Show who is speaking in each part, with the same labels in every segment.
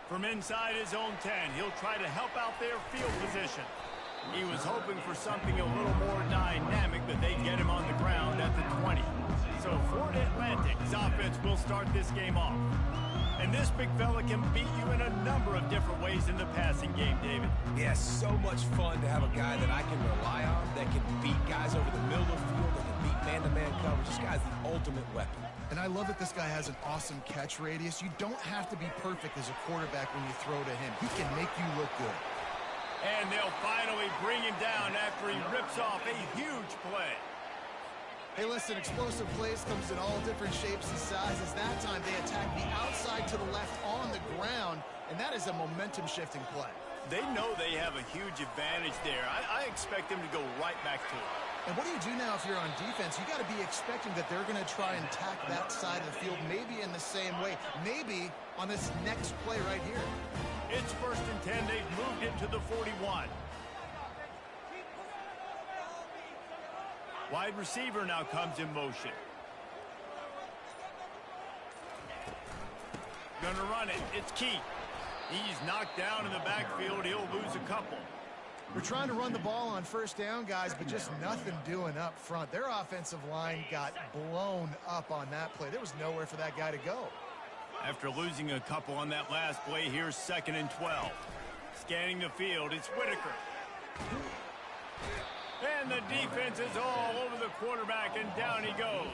Speaker 1: From inside his own 10, he'll try to help out their field position. He was hoping for something a little more dynamic, but they get him on the ground at the 20. So Florida Atlantic's offense will start this game off. And this big fella can beat you in a number of different ways in the passing game, David.
Speaker 2: Yeah, so much fun to have a guy that I can rely on, that can beat guys over the middle of the field, that can beat man-to-man coverage. This guy's the ultimate weapon.
Speaker 3: And I love that this guy has an awesome catch radius. You don't have to be perfect as a quarterback when you throw to him. He can make you look good.
Speaker 1: And they'll finally bring him down after he rips off a huge play.
Speaker 3: Hey, listen, explosive plays comes in all different shapes and sizes. That time they attack the outside to the left on the ground, and that is a momentum-shifting play.
Speaker 1: They know they have a huge advantage there. I expect them to go right back to it.
Speaker 3: And what do you do now if you're on defense? You got to be expecting that they're going to try and attack that side of the field, maybe in the same way, maybe on this next play right here.
Speaker 1: It's 1st and 10. They've moved it to the 41. Wide receiver now comes in motion. Gonna run it. It's Keith. He's knocked down in the backfield. He'll lose a couple.
Speaker 3: We're trying to run the ball on 1st down, guys, but just nothing doing up front. Their offensive line got blown up on that play. There was nowhere for that guy to go.
Speaker 1: After losing a couple on that last play, here's 2nd and 12. Scanning the field, it's Whitaker. And the defense is all over the quarterback, and down he goes.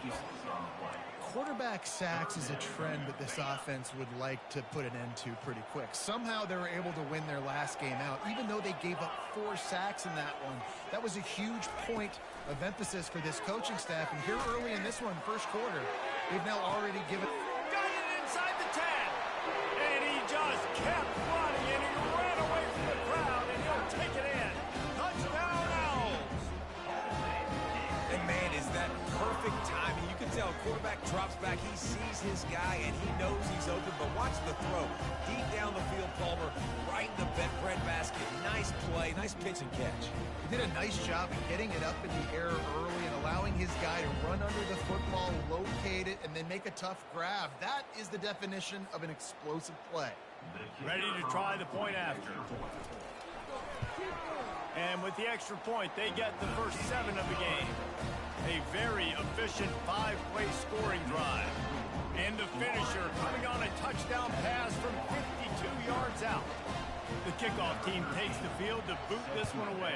Speaker 3: Quarterback sacks is a trend that this offense would like to put an end to pretty quick. Somehow they were able to win their last game out, even though they gave up 4 sacks in that one. That was a huge point of emphasis for this coaching staff. And here early in this one, 1st quarter, they've now already given...
Speaker 1: Got it inside the 10. And he just kept running, and he ran away from the crowd, and he'll take it in. Touchdown, Owls.
Speaker 2: And man, is that perfect timing. You can tell a quarterback drops back, he sees his guy, and he knows he's open, but watch the throw. Deep down the field, Palmer, right in the bread basket. Nice play, nice pitch and catch.
Speaker 3: He did a nice job of getting it up in the air early and allowing his guy to run under the football, locate it, and then make a tough grab. That is the definition of an explosive play.
Speaker 1: Ready to try the point after. And with the extra point, they get the first 7 of the game. A very efficient 5-play scoring drive. And the finisher coming on a touchdown pass from 52 yards out. The kickoff team takes the field to boot this one away.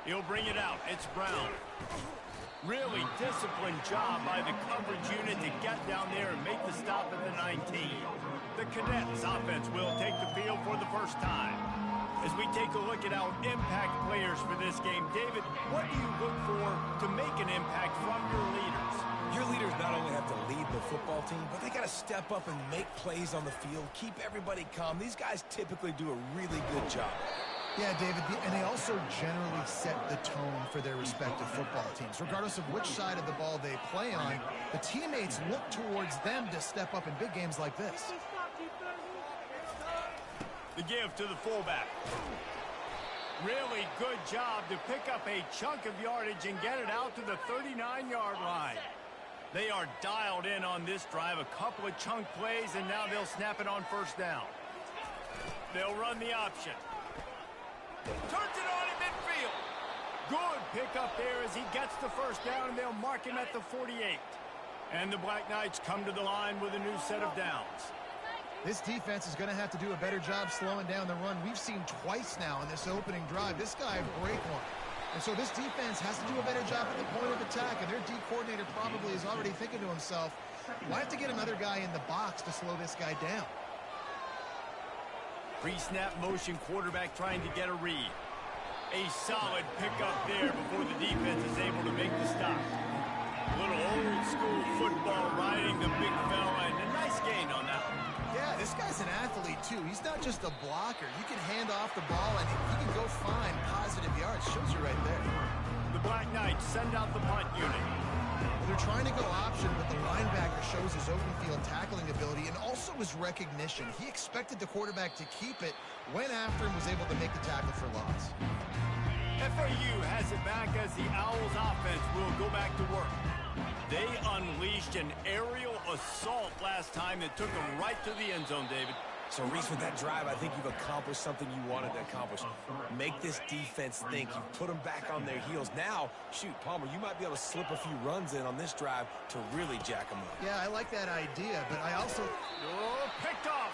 Speaker 1: He'll bring it out. It's Brown. Really disciplined job by the coverage unit to get down there and make the stop at the 19. The Cadets offense will take the field for the first time. As we take a look at our impact players for this game, David, what do you look for to make an impact from your leaders?
Speaker 2: Your leaders not only have to lead the football team, but they got to step up and make plays on the field, keep everybody calm. These guys typically do a really good job.
Speaker 3: Yeah, David, and they also generally set the tone for their respective football teams. Regardless of which side of the ball they play on, the teammates look towards them to step up in big games like this.
Speaker 1: The give to the fullback. Really good job to pick up a chunk of yardage and get it out to the 39-yard line. They are dialed in on this drive, a couple of chunk plays, and now they'll snap it on 1st down. They'll run the option. Turns it on in midfield. Good pickup there as he gets the 1st down, and they'll mark him at the 48. And the Black Knights come to the line with a new set of downs.
Speaker 3: This defense is going to have to do a better job slowing down the run. We've seen twice now in this opening drive. This guy break one. And so this defense has to do a better job at the point of attack, and their D coordinator probably is already thinking to himself, why have to get another guy in the box to slow this guy down?
Speaker 1: Pre-snap motion quarterback trying to get a read. A solid pickup there before the defense is able to make the stop. A little old-school football riding the big fella, and a nice gain on that one.
Speaker 3: Yeah, this guy's an athlete, too. He's not just a blocker. You can hand off the ball, and he can go find positive yards. Shows you right there.
Speaker 1: The Black Knights send out the punt unit.
Speaker 3: They're trying to go option, but the linebacker shows his open field tackling ability and also his recognition. He expected the quarterback to keep it, went after him, was able to make the tackle for loss.
Speaker 1: FAU has it back as the Owls offense will go back to work. They unleashed an aerial assault last time that took them right to the end zone, David.
Speaker 2: So, Reese, with that drive, I think you've accomplished something you wanted to accomplish. Make this defense think. You put them back on their heels. Now, shoot, Palmer, you might be able to slip a few runs in on this drive to really jack them up.
Speaker 3: Yeah, I like that idea, but I also...
Speaker 1: Oh, picked off.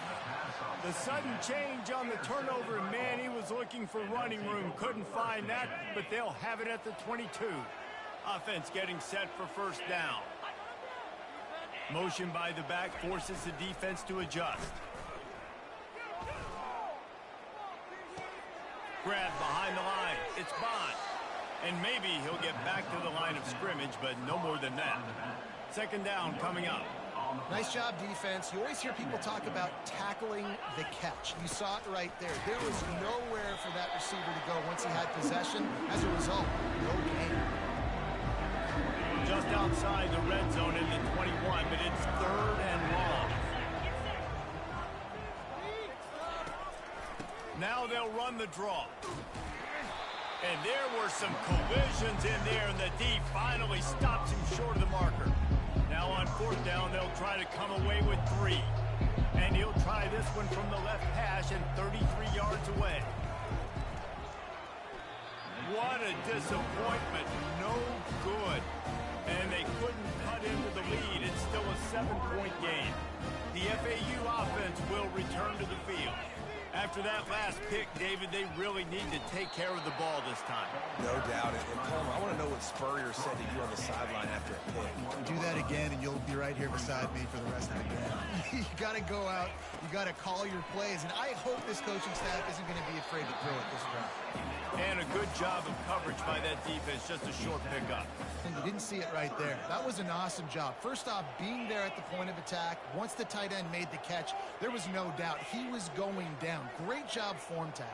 Speaker 1: The sudden change on the turnover, and man, he was looking for running room. Couldn't find that, but they'll have it at the 22. Offense getting set for first down. Motion by the back forces the defense to adjust. Grab behind the line. It's Bond. And maybe he'll get back to the line of scrimmage, but no more than that. Second down coming up.
Speaker 3: Nice job, defense. You always hear people talk about tackling the catch. You saw it right there. There was nowhere for that receiver to go once he had possession. As a result, no gain.
Speaker 1: Just outside the red zone in the 21, but it's third and long. Now they'll run the draw. And there were some collisions in there, and the D finally stops him short of the marker. Now on fourth down, they'll try to come away with 3. And he'll try this one from the left hash and 33 yards away. What a disappointment. No good. And they couldn't cut into the lead. It's still a 7-point game. The FAU offense will return to the field. After that last pick, David, they really need to take care of the ball this time.
Speaker 2: No doubt. And Palmer, I want to know what Spurrier said to you on the sideline after a pick.
Speaker 3: Do that again, and you'll be right here beside me for the rest of the game. You got to go out. You got to call your plays. And I hope this coaching staff isn't going to be afraid to throw it this round.
Speaker 1: And a good job of coverage by that defense. Just a short pickup.
Speaker 3: And you didn't see it right there. That was an awesome job. First off, being there at the point of attack. Once the tight end made the catch, there was no doubt he was going down. Great job form tackle.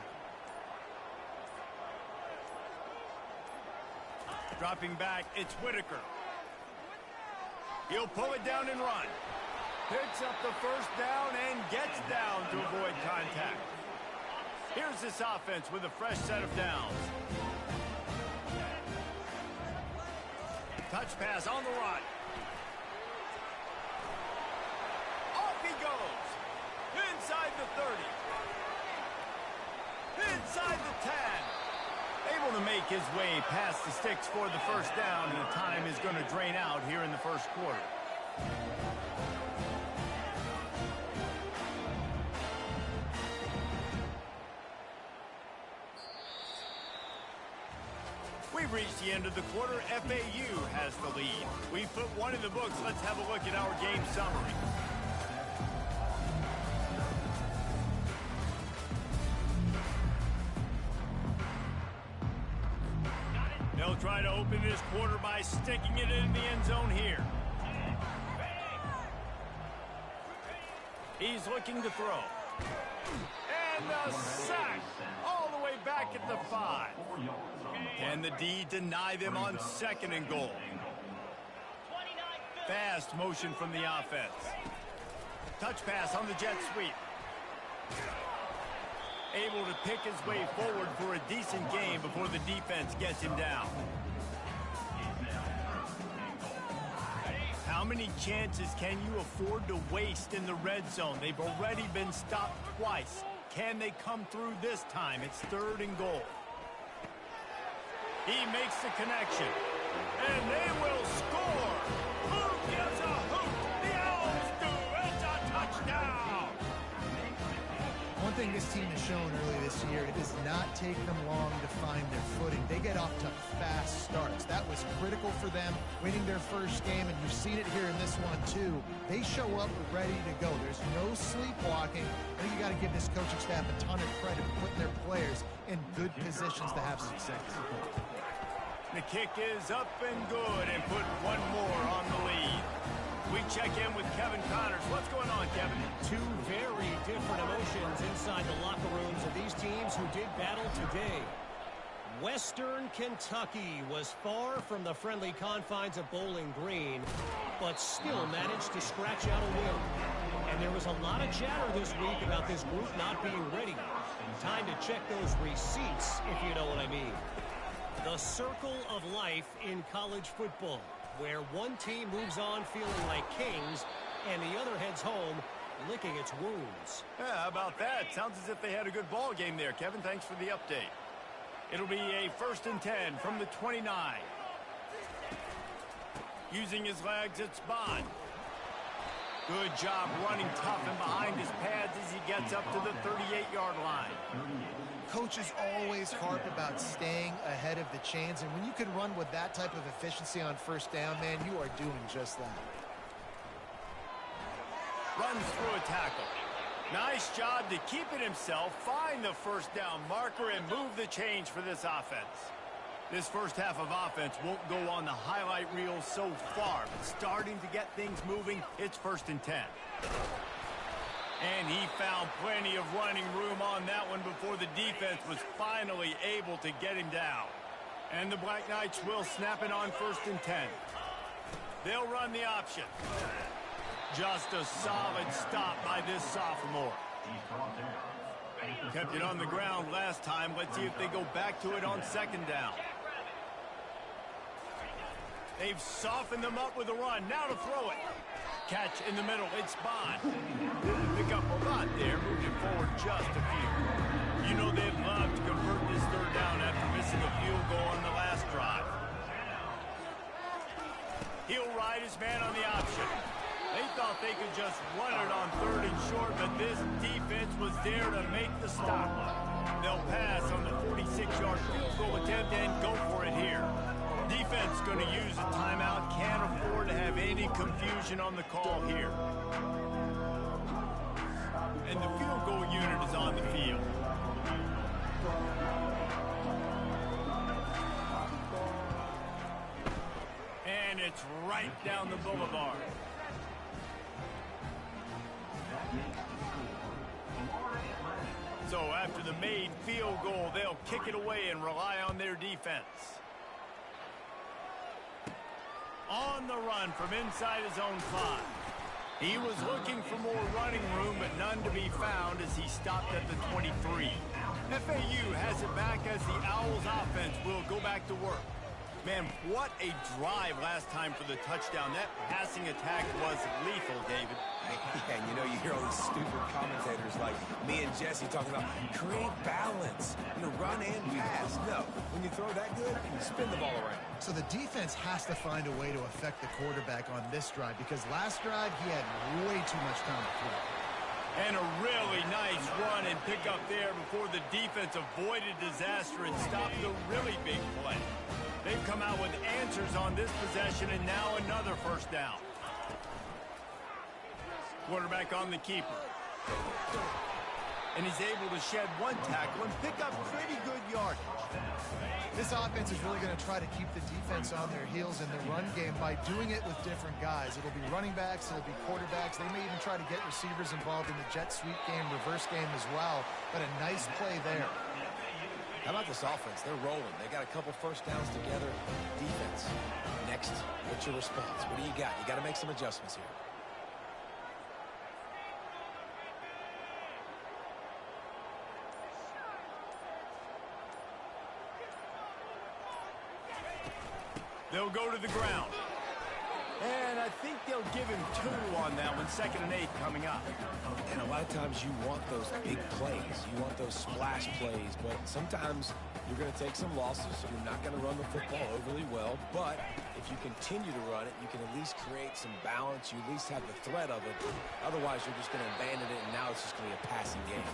Speaker 1: Dropping back, it's Whitaker. He'll pull it down and run. Picks up the first down and gets down to avoid contact. Here's this offense with a fresh set of downs. Touch pass on the run. Off he goes. Inside the 30. Inside the 10. Able to make his way past the sticks for the first down, and the time is going to drain out here in the first quarter. We've reached the end of the quarter. FAU has the lead. We've put one in the books. Let's have a look at our game summary. They'll try to open this quarter by sticking it in the end zone here. He's looking to throw. And the sack all the way back at the 5. Can the D deny them on second and goal? Fast motion from the offense. Touch pass on the jet sweep. Able to pick his way forward for a decent game before the defense gets him down. How many chances can you afford to waste in the red zone? They've already been stopped twice. Can they come through this time? It's third and goal. He makes the connection. And they will score. Who gives a hoot? The Owls do. It's a touchdown.
Speaker 3: One thing this team has shown early this year, it does not take them long to find their footing. They get off to fast starts. That was critical for them, winning their first game, and you've seen it here in this one too. They show up ready to go. There's no sleepwalking. I think you got to give this coaching staff a ton of credit for putting their players in good positions to have success.
Speaker 1: The kick is up and good, and put one more on the lead. We check in with Kevin Connors. What's going on, Kevin?
Speaker 4: Two very different emotions inside the locker rooms of these teams who did battle today. Western Kentucky was far from the friendly confines of Bowling Green, but still managed to scratch out a win. And there was a lot of chatter this week about this group not being ready. Time to check those receipts, if you know what I mean. The circle of life in college football. where one team moves on feeling like kings and the other heads home licking its wounds.
Speaker 1: Yeah, how about that? Sounds as if they had a good ball game there, Kevin. Thanks for the update. It'll be a 1st and 10 from the 29. Using his legs, it's Bond. Good job running tough and behind his pads as he gets up to the 38-yard line.
Speaker 3: Coaches always harp about staying ahead of the chains, and when you can run with that type of efficiency on 1st down, man, you are doing just that.
Speaker 1: Runs through a tackle. Nice job to keep it himself, find the 1st down marker, and move the chains for this offense. This first half of offense won't go on the highlight reel so far, but starting to get things moving, it's 1st and 10. And he found plenty of running room on that one before the defense was finally able to get him down. And the Black Knights will snap it on 1st and 10. They'll run the option. Just a solid stop by this sophomore. Kept it on the ground last time. Let's see if they go back to it on 2nd down. They've softened them up with a run. Now to throw it. Catch in the middle. It's Bond. Didn't pick up a lot there. Moved it forward just a few. You know they'd love to convert this 3rd down after missing a field goal on the last drive. He'll ride his man on the option. They thought they could just run it on 3rd and short, but this defense was there to make the stop. They'll pass on the 46-yard field goal attempt and go for it here. Defense going to use a timeout. Can't afford to have any confusion on the call here. And the field goal unit is on the field. And it's right down the boulevard. So after the made field goal, they'll kick it away and rely on their defense. On the run from inside his own 5. He was looking for more running room, but none to be found as he stopped at the 23. FAU has it back as the Owls offense will go back to work. Man, what a drive last time for the touchdown. That passing attack was lethal, David.
Speaker 2: Yeah, and you know, you hear all these stupid commentators like me and Jesse talking about create balance, run and pass. No, when you throw that good, you spin the ball around.
Speaker 3: So the defense has to find a way to affect the quarterback on this drive, because last drive he had way too much time to throw.
Speaker 1: And a really nice run and pick up there before the defense avoided disaster and stopped the really big play. They've come out with answers on this possession, and now another 1st down. Quarterback on the keeper. And he's able to shed one tackle and pick up pretty good yardage.
Speaker 3: This offense is really going to try to keep the defense on their heels in the run game by doing it with different guys. It'll be running backs, it'll be quarterbacks. They may even try to get receivers involved in the jet sweep game, reverse game as well. But a nice play there.
Speaker 2: How about this offense? They're rolling. They got a couple 1st downs together. Defense. Next, what's your response? What do you got? You got to make some adjustments here.
Speaker 1: They'll go to the ground. And I think they'll give him 2 on that one. 2nd and 8 coming up.
Speaker 2: And a lot of times you want those big plays. You want those splash plays. But sometimes you're going to take some losses. You're not going to run the football overly well. But if you continue to run it, you can at least create some balance. You at least have the threat of it. Otherwise, you're just going to abandon it, and now it's just going to be a passing game.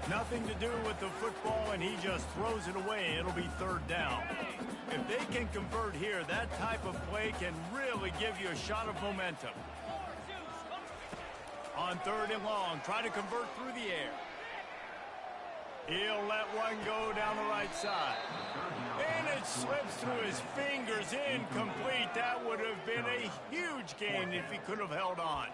Speaker 1: Nothing to do with the football, and he just throws it away. It'll be 3rd down. If they can convert here, that type of play can really give you a shot of momentum. On 3rd and long, try to convert through the air. He'll let one go down the right side. And it slips through his fingers, incomplete. That would have been a huge gain if he could have held on.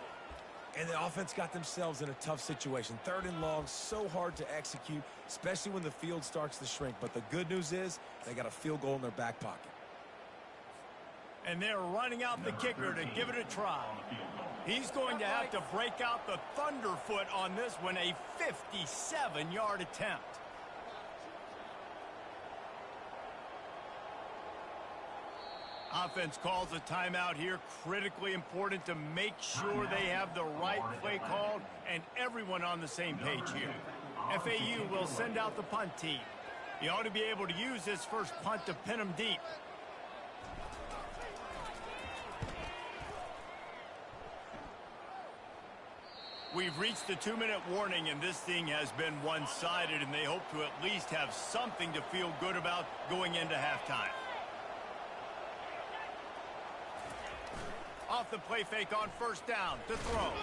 Speaker 2: And the offense got themselves in a tough situation. 3rd and long, so hard to execute, especially when the field starts to shrink. But the good news is they got a field goal in their back pocket.
Speaker 1: And they're running out the kicker to give it a try. He's going to have to break out the thunderfoot on this one, a 57-yard attempt. Offense calls a timeout here. Critically important to make sure they have the right play called and everyone on the same page here. FAU will send out the punt team. He ought to be able to use this first punt to pin them deep. We've reached the 2-minute warning, and this thing has been one-sided, and they hope to at least have something to feel good about going into halftime. Off the play fake on first down to throw.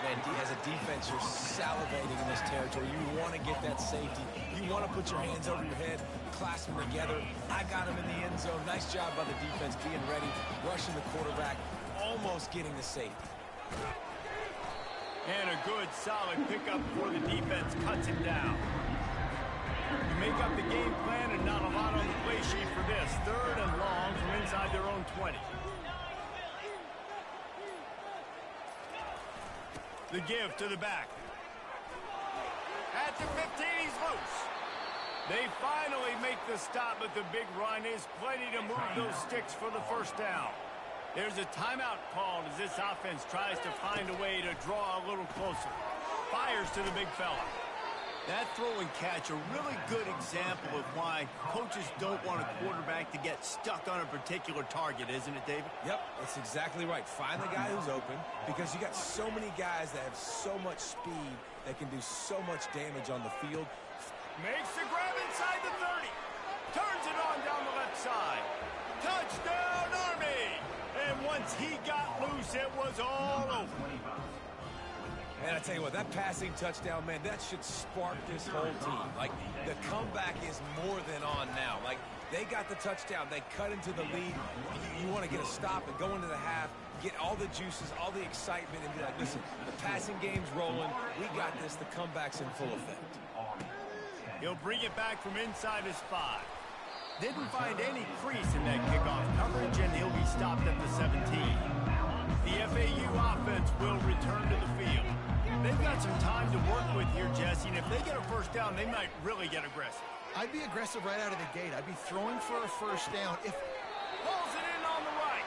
Speaker 2: Man, as a defense, you're salivating in this territory. You want to get that safety. You want to put your hands over your head, clasp them together. I got him in the end zone. Nice job by the defense being ready, rushing the quarterback, almost getting the safety.
Speaker 1: And a good, solid pickup before the defense cuts him down. You make up the game plan and not a lot on the play sheet for this. 3rd and long from inside their own 20. The give to the back. At the 15, he's loose. They finally make the stop, but the big run is plenty to move those sticks for the first down. There's a timeout called as this offense tries to find a way to draw a little closer. Fires to the big fella. That throw and catch, a really good example of why coaches don't want a quarterback to get stuck on a particular target, isn't it, David?
Speaker 2: Yep, that's exactly right. Find the guy who's open, because you got so many guys that have so much speed that can do so much damage on the field.
Speaker 1: Makes the grab inside the 30. Turns it on down the left side. Touchdown, Army! And once he got loose, it was all over.
Speaker 2: And I tell you what, that passing touchdown, man, that should spark this whole team. Like, the comeback is more than on now. Like, they got the touchdown. They cut into the lead. You want to get a stop and go into the half, get all the juices, all the excitement, and be like, listen, the passing game's rolling. We got this. The comeback's in full effect.
Speaker 1: He'll bring it back from inside his 5. Didn't find any crease in that kickoff coverage, and he'll be stopped at the 17. The FAU offense will return to the field. They've got some time to work with here, Jesse, and if they get a first down, they might really get aggressive.
Speaker 3: I'd be aggressive right out of the gate. I'd be throwing for a first down. If
Speaker 1: pulls it in on the right.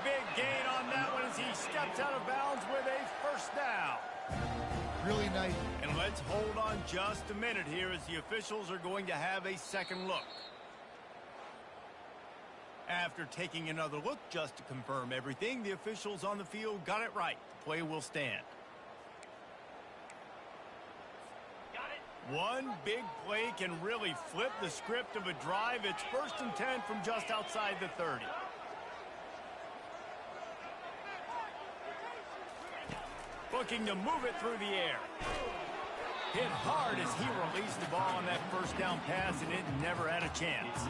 Speaker 1: Big gain on that one as he steps out of bounds with a first down.
Speaker 3: Really nice.
Speaker 1: And let's hold on just a minute here as the officials are going to have a second look. After taking another look just to confirm everything, the officials on the field got it right. The play will stand. One big play can really flip the script of a drive. It's 1st and 10 from just outside the 30. Looking to move it through the air. Hit hard as he released the ball on that first down pass, and it never had a chance.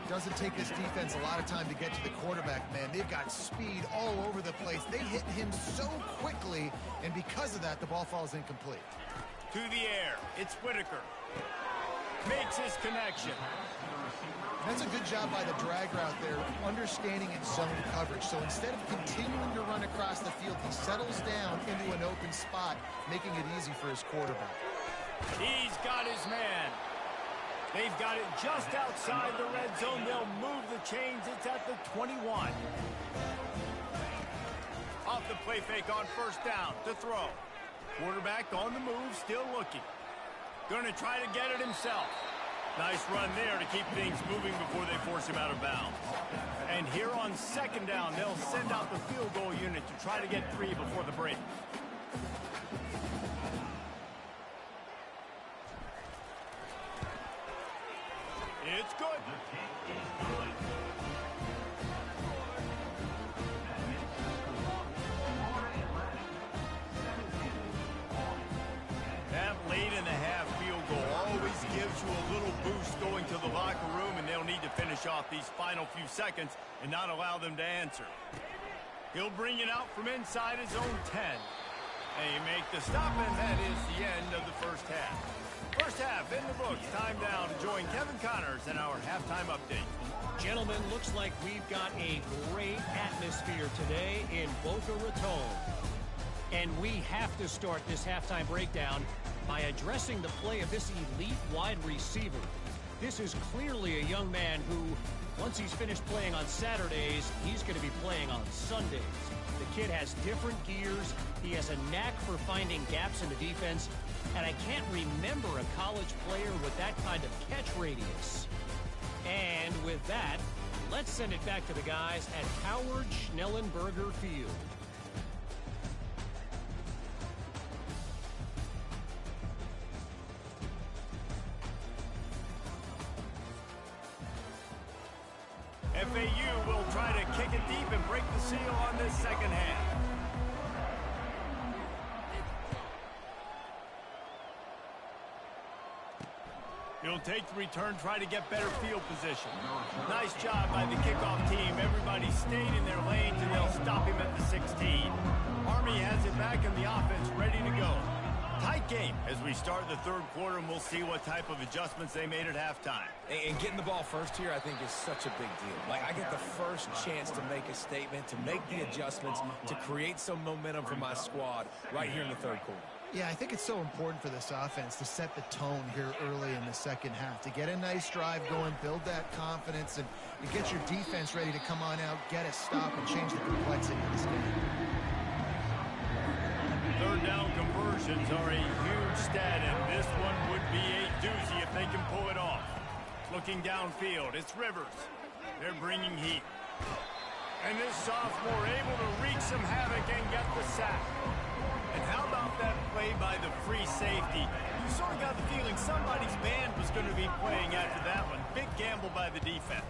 Speaker 3: Doesn't take this defense a lot of time to get to the quarterback, man. They've got speed all over the place. They hit him so quickly, and because of that, the ball falls incomplete.
Speaker 1: To the air, it's Whitaker. Makes his connection.
Speaker 3: That's a good job by the drag route there, understanding its zone coverage. So instead of continuing to run across the field, he settles down into an open spot, making it easy for his quarterback.
Speaker 1: He's got his man. They've got it just outside the red zone. They'll move the chains. It's at the 21. Off the play fake on first down to throw. Quarterback on the move, still looking. Going to try to get it himself. Nice run there to keep things moving before they force him out of bounds. And here on second down, they'll send out the field goal unit to try to get 3 before the break. It's good. That late in the half field goal always gives you a little boost going to the locker room, and they'll need to finish off these final few seconds and not allow them to answer. He'll bring it out from inside his own 10. They make the stop, and that is the end of the first half. First half in the books. Time down to join Kevin Connors in our halftime update.
Speaker 4: Gentlemen, looks like we've got a great atmosphere today in Boca Raton. And we have to start this halftime breakdown by addressing the play of this elite wide receiver. This is clearly a young man who, once he's finished playing on Saturdays, he's going to be playing on Sundays. The kid has different gears. He has a knack for finding gaps in the defense. And I can't remember a college player with that kind of catch radius. And with that, let's send it back to the guys at Howard Schnellenberger Field.
Speaker 1: FAU will try to kick it deep and break the seal on this second half. He'll take the return, try to get better field position. Nice job by the kickoff team. Everybody stayed in their lanes, and they'll stop him at the 16. Army has it back in the offense, ready to go. Tight game as we start the third quarter, and we'll see what type of adjustments they made at halftime.
Speaker 2: And getting the ball first here, I think, is such a big deal. Like, I get the first chance to make a statement, to make the adjustments, to create some momentum for my squad right here in the third quarter.
Speaker 3: Yeah, I think it's so important for this offense to set the tone here early in the second half, to get a nice drive going, build that confidence, and get your defense ready to come on out, get a stop, and change the complexity of this game.
Speaker 1: Third down conversions are a huge stat, and this one would be a doozy if they can pull it off. Looking downfield, it's Rivers. They're bringing heat. And this sophomore able to wreak some havoc and get the sack. And how about that play by the free safety? You sort of got the feeling somebody's band was going to be playing after that one. Big gamble by the defense.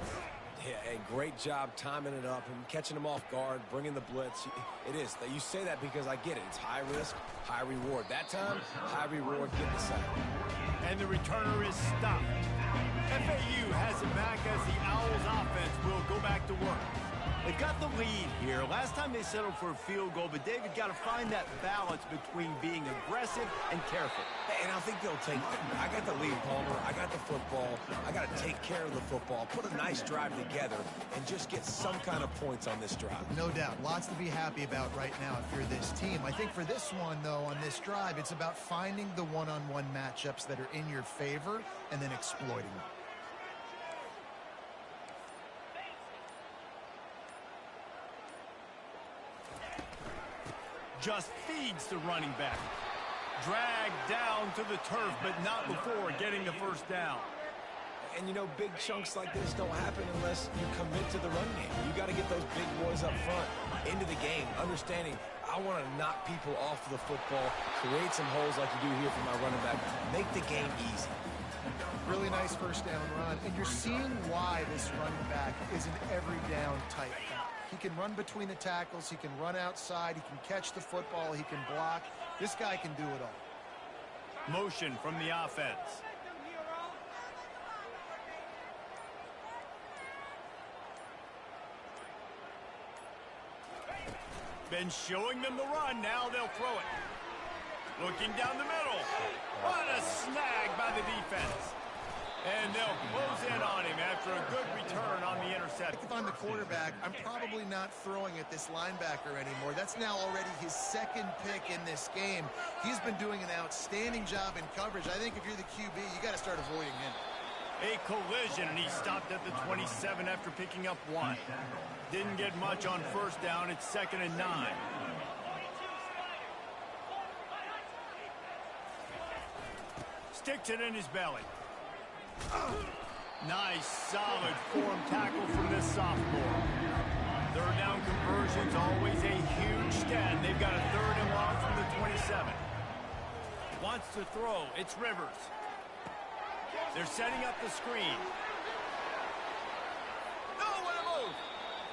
Speaker 2: Yeah, a great job timing it up and catching them off guard, bringing the blitz. It is. You say that because I get it. It's high risk, high reward. That time, high reward, get the sack.
Speaker 1: And the returner is stopped. FAU has it back as the Owls offense will go back to work. They've got the lead here. Last time they settled for a field goal, but David got to find that balance between being aggressive and careful.
Speaker 2: And I think they'll take that. I got the lead, Palmer. I got the football. I got to take care of the football, put a nice drive together, and just get some kind of points on this drive.
Speaker 3: No doubt. Lots to be happy about right now if you're this team. I think for this one, though, on this drive, it's about finding the one-on-one matchups that are in your favor and then exploiting them.
Speaker 1: Just feeds the running back. Dragged down to the turf, but not before getting the first down.
Speaker 2: And, you know, big chunks like this don't happen unless you commit to the run game. You got to get those big boys up front into the game, understanding I want to knock people off the football, create some holes like you do here for my running back, make the game easy.
Speaker 3: Really nice first down run, and you're seeing why this running back is an every down type back. He can run between the tackles, he can run outside, he can catch the football, he can block. This guy can do it all.
Speaker 1: Motion from the offense. Been showing them the run, now they'll throw it. Looking down the middle. What a snag by the defense. And they'll close in on him after a good return on the interception.
Speaker 3: If I'm the quarterback, I'm probably not throwing at this linebacker anymore. That's now already his second pick in this game. He's been doing an outstanding job in coverage. I think if you're the QB, you got to start avoiding him.
Speaker 1: A collision, and he stopped at the 27 after picking up one. Didn't get much on first down. It's 2nd and 9. Sticks it in his belly. Nice, solid form tackle from this sophomore. Third down conversion's always a huge stat. They've got a 3rd and long from the 27. Wants to throw. It's Rivers. They're setting up the screen. Oh, what a move!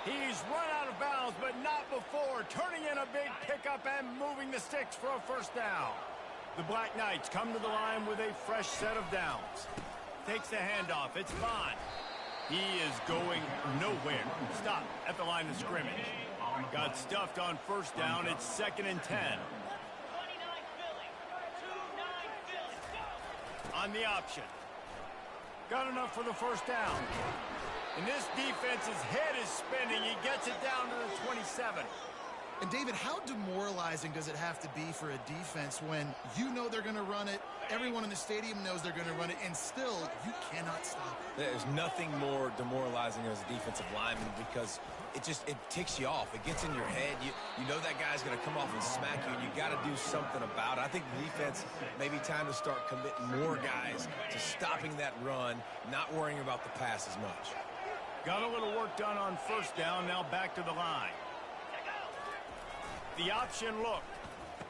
Speaker 1: He's run out of bounds, but not before. Turning in a big pickup and moving the sticks for a first down. The Black Knights come to the line with a fresh set of downs. Takes the handoff. It's Bond. He is going nowhere. Stop at the line of scrimmage. Got stuffed on first down. It's 2nd and 10. On the option. Got enough for the first down. And this defense's head is spinning. He gets it down to the 27.
Speaker 3: And David, how demoralizing does it have to be for a defense when you know they're going to run it, everyone in the stadium knows they're going to run it, and still you cannot stop it?
Speaker 2: There's nothing more demoralizing as a defensive lineman because it ticks you off. It gets in your head. You know that guy's going to come off and smack you, and you got to do something about it. I think the defense maybe time to start committing more guys to stopping that run, not worrying about the pass as much.
Speaker 1: Got a little work done on first down, now back to the line. The option look.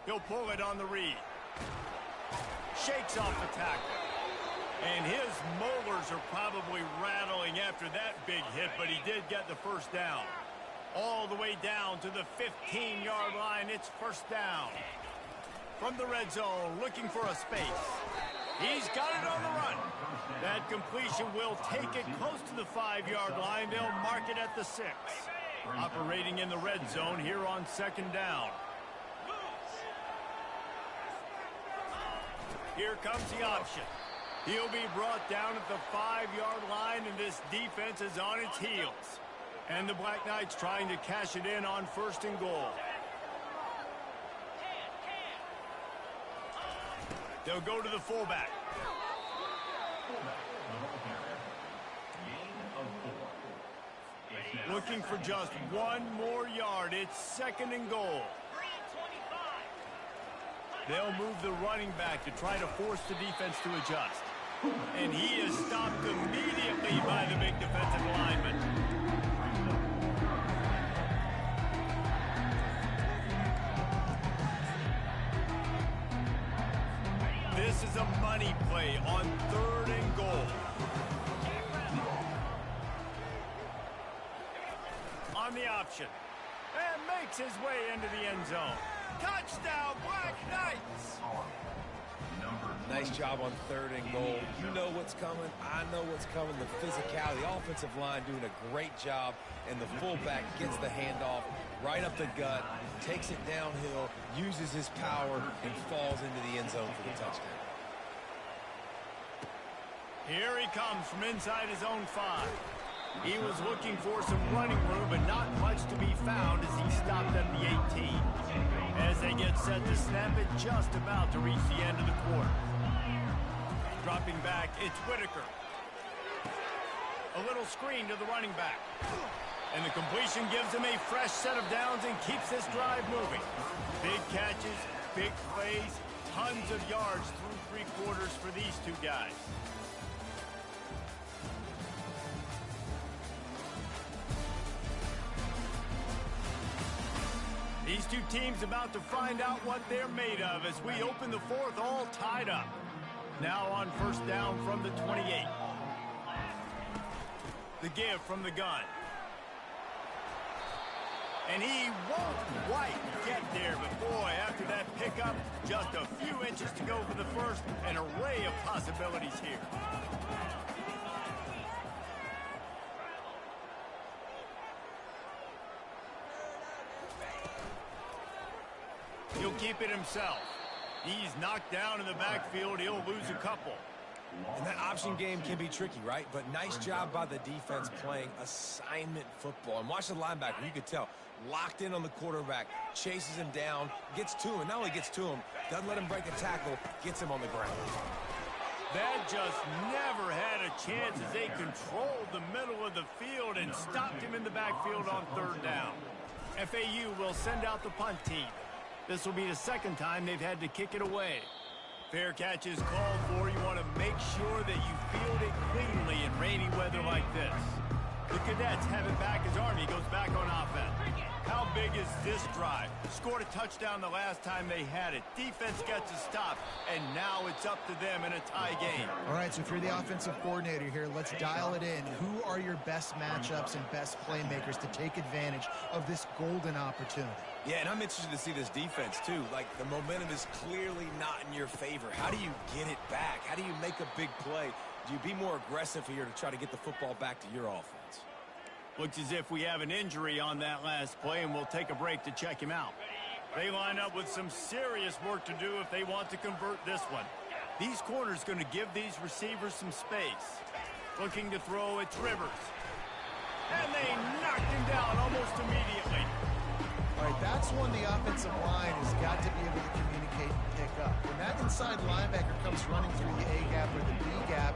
Speaker 1: He'll pull it on the read. Shakes off the tackle. And his molars are probably rattling after that big hit, but he did get the first down. All the way down to the 15-yard line. It's first down. From the red zone, looking for a space. He's got it on the run. That completion will take it close to the 5-yard line. They'll mark it at the 6. Operating in the red zone here on second down. Here comes the option. He'll be brought down at the 5-yard line, and this defense is on its heels. And the Black Knights trying to cash it in on first and goal. They'll go to the fullback. Looking for just one more yard. It's second and goal. They'll move the running back to try to force the defense to adjust. And he is stopped immediately by the big defensive lineman. This is a money play on third and goal. On the option. And makes his way into the end zone. Touchdown, Black Knights!
Speaker 2: Nice job on third and goal. You know what's coming. I know what's coming. The physicality, the offensive line doing a great job, and the fullback gets the handoff right up the gut, takes it downhill, uses his power, and falls into the end zone for the touchdown.
Speaker 1: Here he comes from inside his own 5. He was looking for some running room, but not much to be found as he stopped at the 18. As they get set to snap it, just about to reach the end of the quarter. Dropping back, it's Whitaker. A little screen to the running back. And the completion gives him a fresh set of downs and keeps this drive moving. Big catches, big plays, tons of yards through 3 quarters for these two guys. These two teams about to find out what they're made of as we open the 4th all tied up. Now on first down from the 28. The give from the gun. And he won't quite get there, but boy, after that pickup, just a few inches to go for the first, an array of possibilities here. He'll keep it himself. He's knocked down in the backfield. He'll lose a couple.
Speaker 2: And that option game can be tricky, right? But nice job by the defense playing assignment football. And watch the linebacker. You could tell. Locked in on the quarterback. Chases him down. Gets to him. Not only gets to him, doesn't let him break a tackle. Gets him on the ground.
Speaker 1: That just never had a chance as they controlled the middle of the field and stopped him in the backfield on third down. FAU will send out the punt team. This will be the second time they've had to kick it away. Fair catch is called for. You want to make sure that you field it cleanly in rainy weather like this. The Cadets have it back as Army goes back on offense. How big is this drive? Scored a touchdown the last time they had it. Defense gets a stop, and now it's up to them in a tie game.
Speaker 3: All right, so if you're the offensive coordinator here, let's dial it in. Who are your best matchups and best playmakers to take advantage of this golden opportunity?
Speaker 2: Yeah, and I'm interested to see this defense, too. Like, the momentum is clearly not in your favor. How do you get it back? How do you make a big play? Do you be more aggressive here to try to get the football back to your offense?
Speaker 1: Looks as if we have an injury on that last play, and we'll take a break to check him out. They line up with some serious work to do if they want to convert this one. These corners going to give these receivers some space. Looking to throw, it's Rivers. And they knocked him down almost immediately.
Speaker 3: All right, that's one the offensive line has got to be able to communicate and pick up. When that inside linebacker comes running through the A gap or the B gap,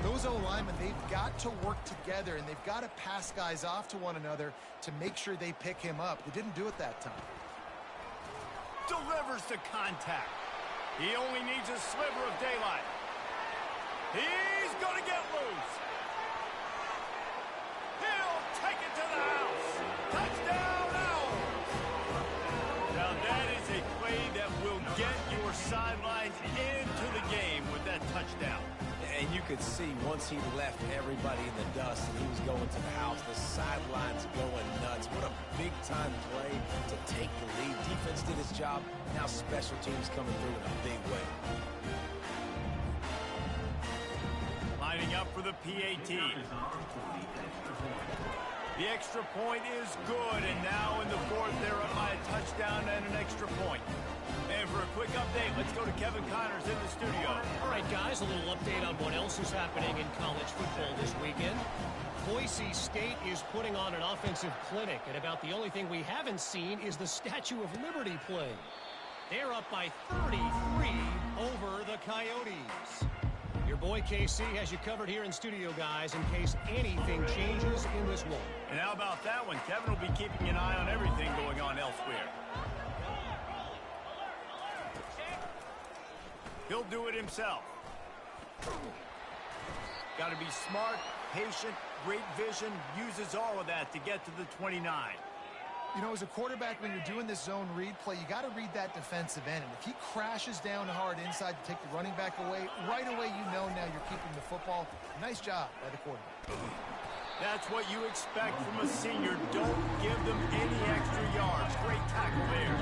Speaker 3: those O-linemen, they've got to work together, and they've got to pass guys off to one another to make sure they pick him up. They didn't do it that time.
Speaker 1: Delivers the contact. He only needs a sliver of daylight. He's going to get loose. He'll take it to the house. Touchdown, Owls. Now that is a play that will get your sidelines into the game with that touchdown.
Speaker 2: And you could see once he left everybody in the dust and he was going to the house, the sidelines going nuts. What a big-time play to take the lead. Defense did its job. Now special teams coming through in a big way.
Speaker 1: Lining up for the PAT. The extra point is good, and now in the fourth, they're up by a touchdown and an extra point. And for a quick update, let's go to Kevin Connors in the studio.
Speaker 4: All right, guys, a little update on what else is happening in college football this weekend. Boise State is putting on an offensive clinic, and about the only thing we haven't seen is the Statue of Liberty play. They're up by 33 over the Coyotes. Your boy KC has you covered here in studio, guys, in case anything changes in this one.
Speaker 1: And how about that one? Kevin will be keeping an eye on everything going on elsewhere. He'll do it himself. Got to be smart, patient, great vision, uses all of that to get to the 29.
Speaker 3: You know, as a quarterback, when you're doing this zone read play, you got to read that defensive end. And if he crashes down hard inside to take the running back away, right away you know now you're keeping the football. Nice job by the quarterback.
Speaker 1: That's what you expect from a senior. Don't give them any extra yards. Great tackle there.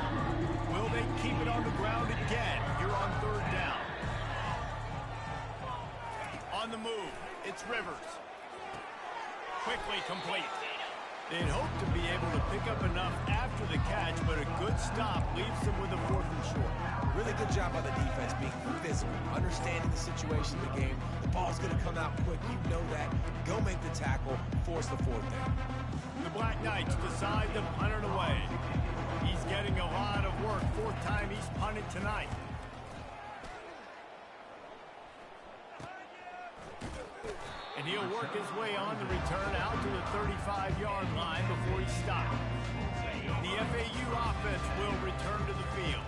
Speaker 1: Will they keep it on the ground again? You're on third down. On the move, it's Rivers. Quickly complete. They'd hope to be able to pick up enough after the catch, but a good stop leaves them with a 4th and short.
Speaker 2: Really good job by the defense being physical, understanding the situation of the game. The ball's going to come out quick. You know that. Go make the tackle, force the 4th down.
Speaker 1: The Black Knights decide to punt it away. He's getting a lot of work. 4th time he's punted tonight. And he'll work his way on the return out to the 35-yard line before he stopped. The FAU offense will return to the field.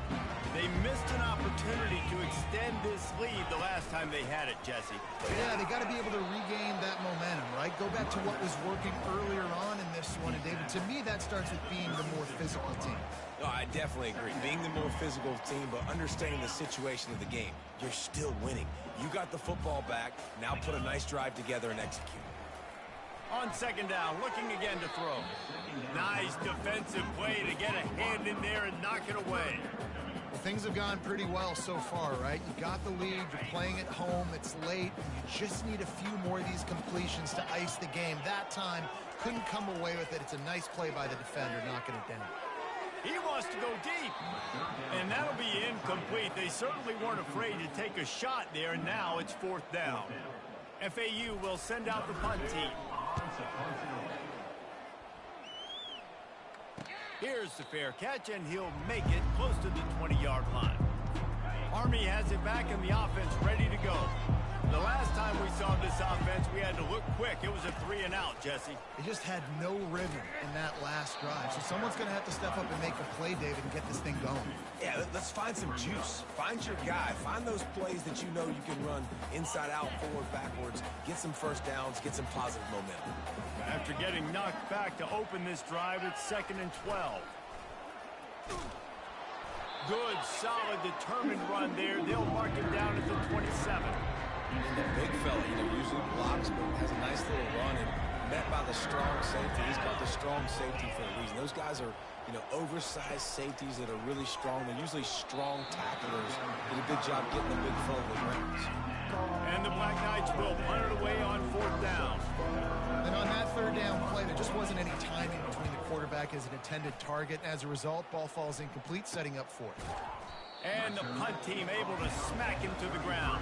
Speaker 1: They missed an opportunity to extend this lead the last time they had it, Jesse.
Speaker 3: Yeah, they got to be able to regain that momentum, right? Go back to what was working earlier on in this one. And, David, to me, that starts with being the more physical team.
Speaker 2: No, I definitely agree. Being the more physical team, but understanding the situation of the game. You're still winning. You got the football back. Now put a nice drive together and execute.
Speaker 1: On 2nd down, looking again to throw. Nice defensive play to get a hand in there and knock it away.
Speaker 3: Well, things have gone pretty well so far, right? You got the lead, you're playing at home, it's late, and you just need a few more of these completions to ice the game. That time, couldn't come away with it. It's a nice play by the defender, knocking it down.
Speaker 1: He wants to go deep, and that'll be incomplete. They certainly weren't afraid to take a shot there, and now it's 4th down. FAU will send out the punt team. Here's the fair catch, and he'll make it close to the 20-yard line. Army has it back, and the offense ready to go. The last time we saw this offense, we had to look quick. It was a 3-and-out, Jesse.
Speaker 3: They just had no rhythm in that last drive. So someone's going to have to step up and make a play, David, and get this thing going.
Speaker 2: Yeah, let's find some juice. Find your guy. Find those plays that you know you can run inside out, forward, backwards. Get some first downs. Get some positive momentum.
Speaker 1: After getting knocked back to open this drive, it's 2nd and 12. Good, solid, determined run there. They'll mark him down at the 27.
Speaker 2: And the big fella, usually blocks, but has a nice little run and met by the strong safety. He's called the strong safety for a reason. Those guys are, oversized safeties that are really strong. They're usually strong tacklers. Did a good job getting the big fella with rounds.
Speaker 1: And the Black Knights will punt it away on 4th down.
Speaker 3: And on that 3rd down play, there just wasn't any timing between the quarterback as an intended target. As a result, ball falls incomplete, setting up 4th.
Speaker 1: And the punt team able to smack him to the ground.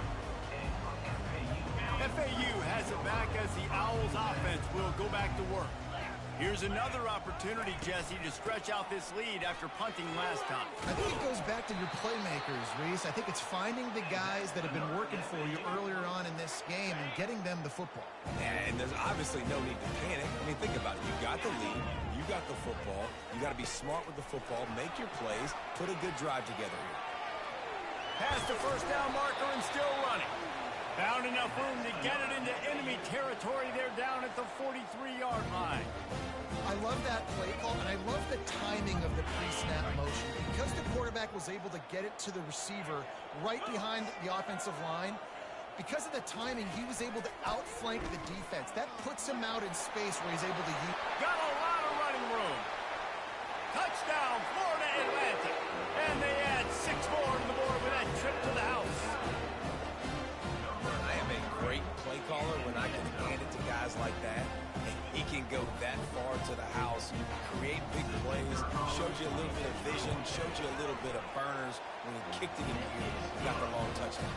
Speaker 1: FAU has it back as the Owls offense will go back to work. Here's another opportunity, Jesse, to stretch out this lead after punting last time.
Speaker 3: I think it goes back to your playmakers, Reese. I think it's finding the guys that have been working for you earlier on in this game and getting them the football.
Speaker 2: And there's obviously no need to panic. I mean, think about it. You got the lead. You got the football. You got to be smart with the football. Make your plays. Put a good drive together here.
Speaker 1: Past the first down marker and still running. Found enough room to get it into enemy territory. They're down at the 43-yard line.
Speaker 3: I love that play call, and I love the timing of the pre-snap motion. Because the quarterback was able to get it to the receiver right behind the offensive line, because of the timing, he was able to outflank the defense. That puts him out in space where he's able to use.
Speaker 1: Got a lot of running room. Touchdown, Florida Atlantic. And they add 6 more to the board with that trip to the house.
Speaker 2: I am a great play caller when I can hand it to guys like that. And he can go that far to the house, create big plays, showed you a little bit of vision, showed you a little bit of burners. When he kicked it in the air, he got the long touchdown.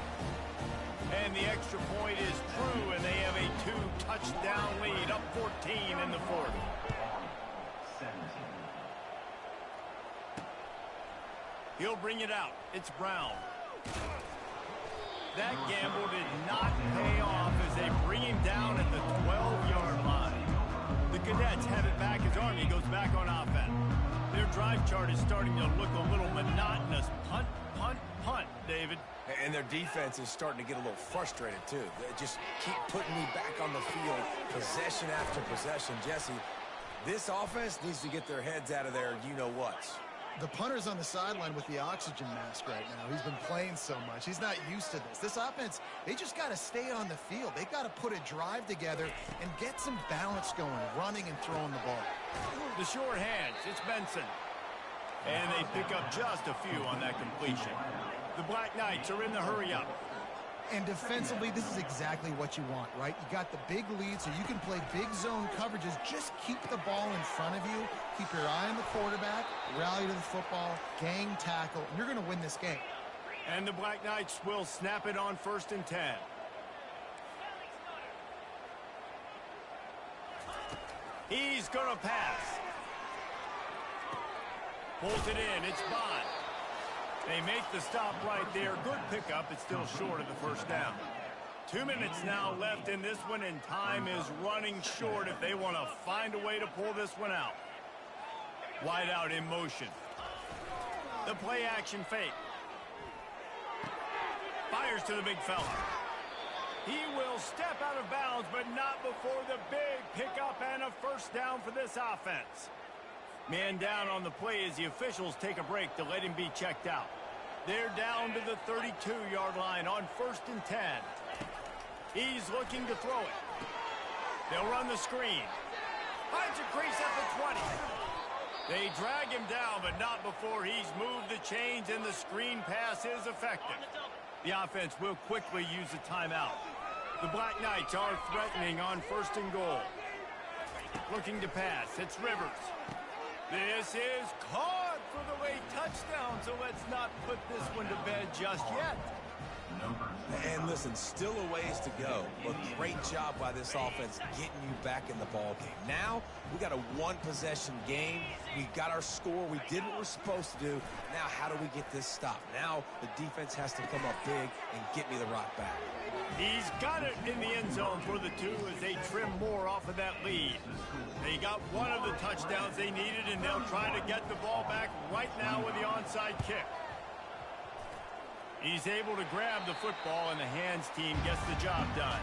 Speaker 1: And the extra point is true, and they have a 2-touchdown lead, up 14 in the fourth. He'll bring it out. It's Brown. That gamble did not pay off as they bring him down at the 12-yard line. The Cadets have it back as Army goes back on offense. Their drive chart is starting to look a little monotonous. Punt, punt, punt, David.
Speaker 2: And their defense is starting to get a little frustrated, too. They just keep putting me back on the field, possession after possession. Jesse, this offense needs to get their heads out of their you-know-whats.
Speaker 3: The punter's on the sideline with the oxygen mask right now. He's been playing so much. He's not used to this. This offense, they just got to stay on the field. They've got to put a drive together and get some balance going, running and throwing the ball.
Speaker 1: The short hands, it's Benson. And they pick up just a few on that completion. The Black Knights are in the hurry-up.
Speaker 3: And defensively, this is exactly what you want, right? You got the big lead, so you can play big zone coverages. Just keep the ball in front of you. Keep your eye on the quarterback, rally to the football, gang tackle, and you're going to win this game.
Speaker 1: And the Black Knights will snap it on 1st and 10. He's going to pass. Pulls it in. It's Bond. They make the stop right there. Good pickup. It's still short of the first down. 2 minutes now left in this one, and time is running short if they want to find a way to pull this one out. Wide out in motion. The play action fake. Fires to the big fella. He will step out of bounds, but not before the big pickup and a first down for this offense. Man down on the play as the officials take a break to let him be checked out. They're down to the 32-yard line on 1st and 10. He's looking to throw it. They'll run the screen. Finds a crease at the 20. They drag him down, but not before he's moved the chains, and the screen pass is effective. The offense will quickly use a timeout. The Black Knights are threatening on 1st and goal. Looking to pass. It's Rivers. This is caught for the late touchdown, so let's not put this one to bed just yet.
Speaker 2: And listen, still a ways to go, but great job by this offense getting you back in the ball game. Now, we got a one-possession game. We got our score. We did what we're supposed to do. Now, how do we get this stopped? Now, the defense has to come up big and get me the rock back.
Speaker 1: He's got it in the end zone for the 2 as they trim more off of that lead. They got one of the touchdowns they needed, and they'll try to get the ball back right now with the onside kick. He's able to grab the football, and the hands team gets the job done.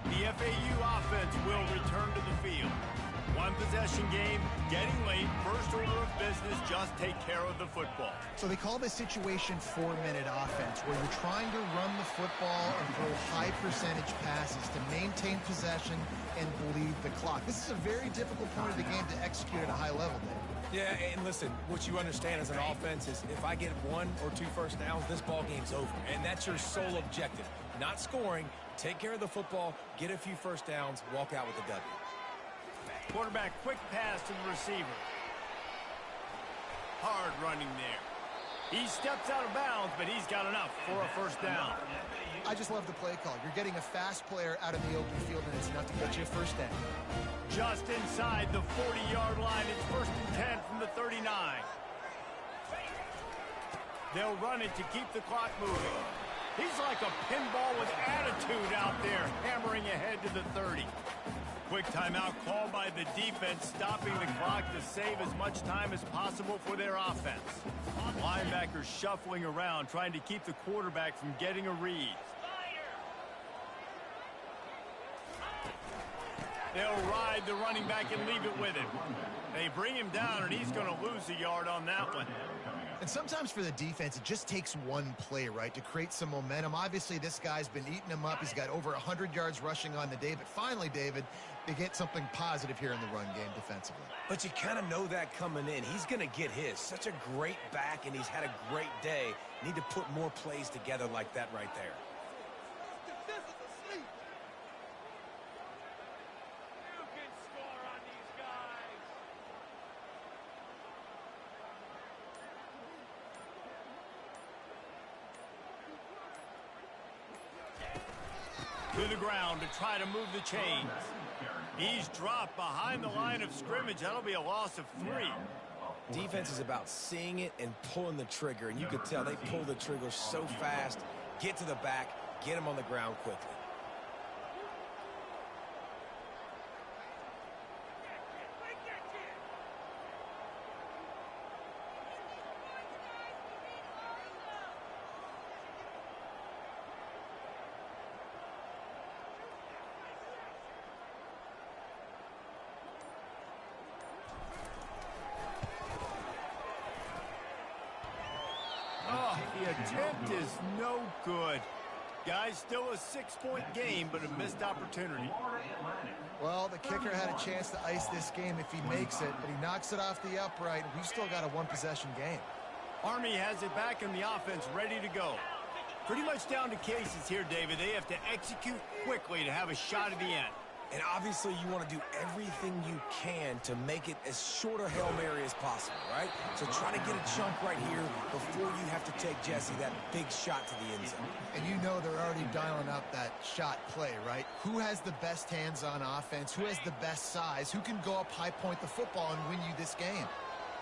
Speaker 1: The FAU offense will return to the field. One possession game, getting late, first order of business, just take care of the football.
Speaker 3: So they call this situation 4-minute offense, where you're trying to run the football and throw high percentage passes to maintain possession and bleed the clock. This is a very difficult point of the game to execute at a high level, Dave.
Speaker 2: Yeah, and listen, what you understand as an offense is if I get 1 or 2 first downs, this ball game's over. And that's your sole objective. Not scoring, take care of the football, get a few first downs, walk out with a W.
Speaker 1: Quarterback, quick pass to the receiver. Hard running there. He steps out of bounds, but he's got enough for a first down.
Speaker 3: I just love the play call. You're getting a fast player out in the open field, and it's enough to get you a first down.
Speaker 1: Just inside the 40-yard line. It's 1st and 10 from the 39. They'll run it to keep the clock moving. He's like a pinball with attitude out there, hammering ahead to the 30. Quick timeout called by the defense, stopping the clock to save as much time as possible for their offense. Linebackers shuffling around, trying to keep the quarterback from getting a read. They'll ride the running back and leave it with him. They bring him down, and he's going to lose a yard on that one.
Speaker 3: And sometimes for the defense, it just takes one play, right, to create some momentum. Obviously, this guy's been eating him up. He's got over 100 yards rushing on the day. But finally, David, they get something positive here in the run game defensively.
Speaker 2: But you kind of know that coming in. He's going to get his. Such a great back, and he's had a great day. Need to put more plays together like that right there.
Speaker 1: To the ground to try to move the chains. He's dropped behind the line of scrimmage. That'll be a loss of 3.
Speaker 2: Defense is about seeing it and pulling the trigger, and you could tell they pull the trigger so fast, get to the back, get him on the ground quickly.
Speaker 1: Oh, the attempt is no good. Guys, still a 6-point game, but a missed opportunity.
Speaker 3: Well, the kicker had a chance to ice this game if he makes it, but he knocks it off the upright. We've still got a one-possession game.
Speaker 1: Army has it back in the offense, ready to go. Pretty much down to cases here, David. They have to execute quickly to have a shot at the end.
Speaker 2: And obviously you want to do everything you can to make it as short a Hail Mary as possible, right? So try to get a chunk right here before you have to take, Jesse, that big shot to the end zone.
Speaker 3: And you know they're already dialing up that shot play, right? Who has the best hands on offense? Who has the best size? Who can go up, high point the football, and win you this game?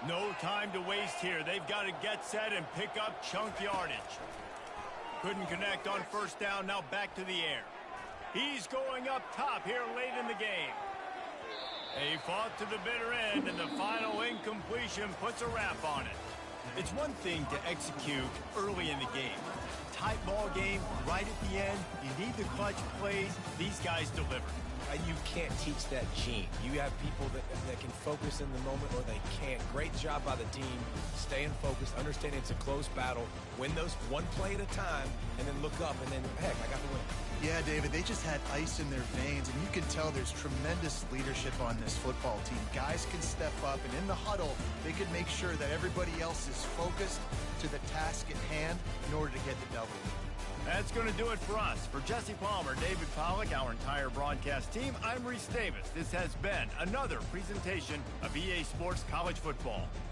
Speaker 1: No time to waste here. They've got to get set and pick up chunk yardage. Couldn't connect on first down. Now back to the air. He's going up top here late in the game. They fought to the bitter end, and the final incompletion puts a wrap on it. It's one thing to execute early in the game. Tight ball game, right at the end. You need the clutch plays. These guys deliver.
Speaker 2: And you can't teach that gene. You have people that can focus in the moment or they can't. Great job by the team, staying focused, understanding it's a close battle, win those one play at a time, and then look up, and then, heck, I got the win.
Speaker 3: Yeah, David, they just had ice in their veins, and you can tell there's tremendous leadership on this football team. Guys can step up, and in the huddle, they can make sure that everybody else is focused to the task at hand in order to get the W.
Speaker 1: That's going to do it for us. For Jesse Palmer, David Pollack, our entire broadcast team, I'm Reese Davis. This has been another presentation of EA Sports College Football.